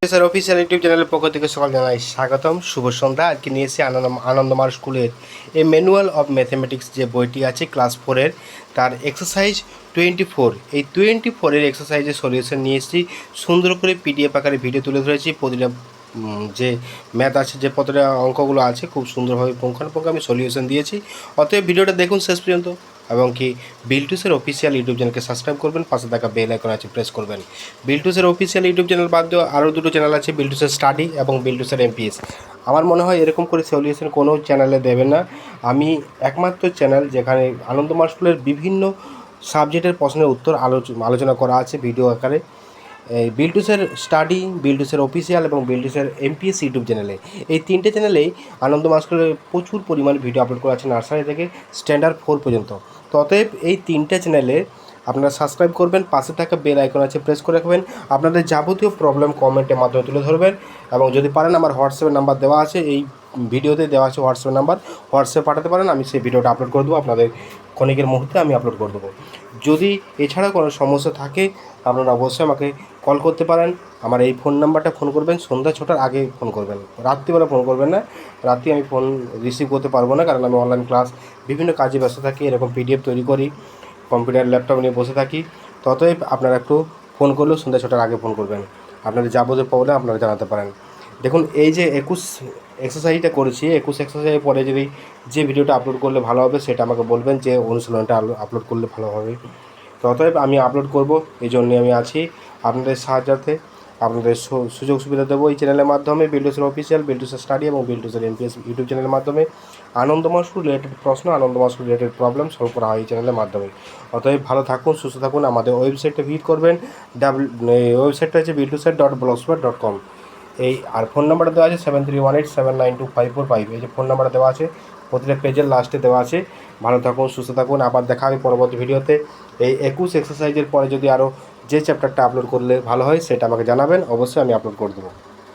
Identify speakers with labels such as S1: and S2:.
S1: Sir official YouTube চ্যানেলের পক্ষ থেকে সকল জানাই স্বাগতম, শুভ সন্ধ্যা। আজকে নিয়ে এসে আনন্দমার স্কুলের এই ম্যানুয়াল অফ ম্যাথমেটিক্স যে বইটি আছে ক্লাস 4-এর, তার এক্সারসাইজ 24। এই 24-এর এক্সারসাইজের সলিউশন নিয়ে এসেছি। সুন্দর করে পিডিএফ আকারে ভিডিও তুলে ধরেছি। প্রতিটা যে ম্যাথ আছে, যে প্রতিটা অঙ্কগুলো আছে, খুব সুন্দরভাবে পুঙ্খানুপুঙ্খ আমি সলিউশন দিয়েছি। অতএব ভিডিওটা দেখুন শেষ পর্যন্ত, এবং কি বিল্টুসের অফিসিয়াল ইউটিউব চ্যানেলকে সাবস্ক্রাইব করবেন, পাশে থাকা বেল আইকন আছে প্রেস করবেন। বিল্টুসের অফিসিয়াল ইউটিউব চ্যানেল বাদ দিয়েও আরও দুটো চ্যানেল আছে, বিল্টুসের স্টাডি এবং বিল্টুসের এমপিএস। আমার মনে হয় এরকম করে সলিউশন কোনো চ্যানেলে দেবে না। আমি একমাত্র চ্যানেল যেখানে আনন্দমার স্কুলের বিভিন্ন সাবজেক্টের প্রশ্নের উত্তর আলোচনা করা আছে ভিডিও আকারে। এই বিল্টুসের স্টাডি, বিল্টুসের অফিসিয়াল এবং বিল্টুসের এমপিএস ইউটিউব চ্যানেলে, এই তিনটে চ্যানেলেই আনন্দমার স্কুলের প্রচুর পরিমাণে ভিডিও আপলোড করা আছে, নার্সারি থেকে স্ট্যান্ডার্ড 4 পর্যন্ত। তো অতএব এই তিনটে চ্যানেলে আপনারা সাবস্ক্রাইব করবেন, পাশে থাকা বেল আইকন আছে প্রেস করে রাখবেন। আপনাদের যাবতীয় প্রবলেম কমেন্টের মাধ্যমে তুলে ধরবেন, এবং যদি পারেন আমার হোয়াটসঅ্যাপের নাম্বার দেওয়া আছে, এই ভিডিওতে দেওয়া আছে হোয়াটসঅ্যাপ নাম্বার, হোয়াটসঅ্যাপ পাঠাতে পারেন। আমি সেই ভিডিওটা আপলোড করে দেবো, আপনাদের ক্ষণিকের মুহূর্তে আমি আপলোড করে দেবো। যদি এছাড়া কোনো সমস্যা থাকে আপনারা অবশ্যই আমাকে কল করতে পারেন। আমার এই ফোন নাম্বারটা ফোন করবেন, সন্ধ্যা 6টার আগে ফোন করবেন, রাত্রিবেলা ফোন করবেন না। রাত্রি আমি ফোন রিসিভ করতে পারবো না, কারণ আমি অনলাইন ক্লাস বিভিন্ন কাজে ব্যস্ত থাকি, এরকম পিডিএফ তৈরি করি, কম্পিউটার ল্যাপটপ নিয়ে বসে থাকি। ততএব আপনারা একটু ফোন করলেও সন্ধ্যা 6টার আগে ফোন করবেন, আপনাদের যাবতীয় প্রবলেম আপনারা জানাতে পারেন। দেখুন, এই যে 21 এক্সারসাইজটা করেছি, 21 এক্সারসাইজের পরে যদি যে ভিডিওটা আপলোড করলে ভালো হবে সেটা আমাকে বলবেন, যে অনুশীলনটা আপলোড করলে ভালো হবে। তো অতএব আমি আপলোড করব, এই জন্যে আমি আছি আপনাদের সাহায্যার্থে। আপনাদের সুযোগ সুবিধা দেবো এই চ্যানেলের মাধ্যমে, বিল্টুসের অফিসিয়াল, বিল্টুসের স্টাডি এবং বিল্টুসের এমপিএস ইউটিউব চ্যানেলের মাধ্যমে। আনন্দময় স্কুল রিলেটেড প্রশ্ন, আনন্দময় স্কুল রিলেটেড প্রবলেম সলভ করা হয় এই চ্যানেলের মাধ্যমে। অতএব ভালো থাকুন, সুস্থ থাকুন। আমাদের ওয়েবসাইটে ভিজিট করবেন, ওয়েবসাইটটা হচ্ছে biltusat.blogspot.com। এই আর ফোন নাম্বারটা দেওয়া আছে 7318792545। এই যে ফোন নাম্বারটা দেওয়া আছে প্রতিটা পেজের লাস্টে দেওয়া আছে। ভালো থাকুন, সুস্থ থাকুন, আবার দেখা হবে পরবর্তী ভিডিওতে। এই 21 এক্সারসাইজের পরে যদি আরও যে চ্যাপ্টারটা আপলোড করলে ভালো হয় সেটা আমাকে জানাবেন, অবশ্যই আমি আপলোড করে দেবো।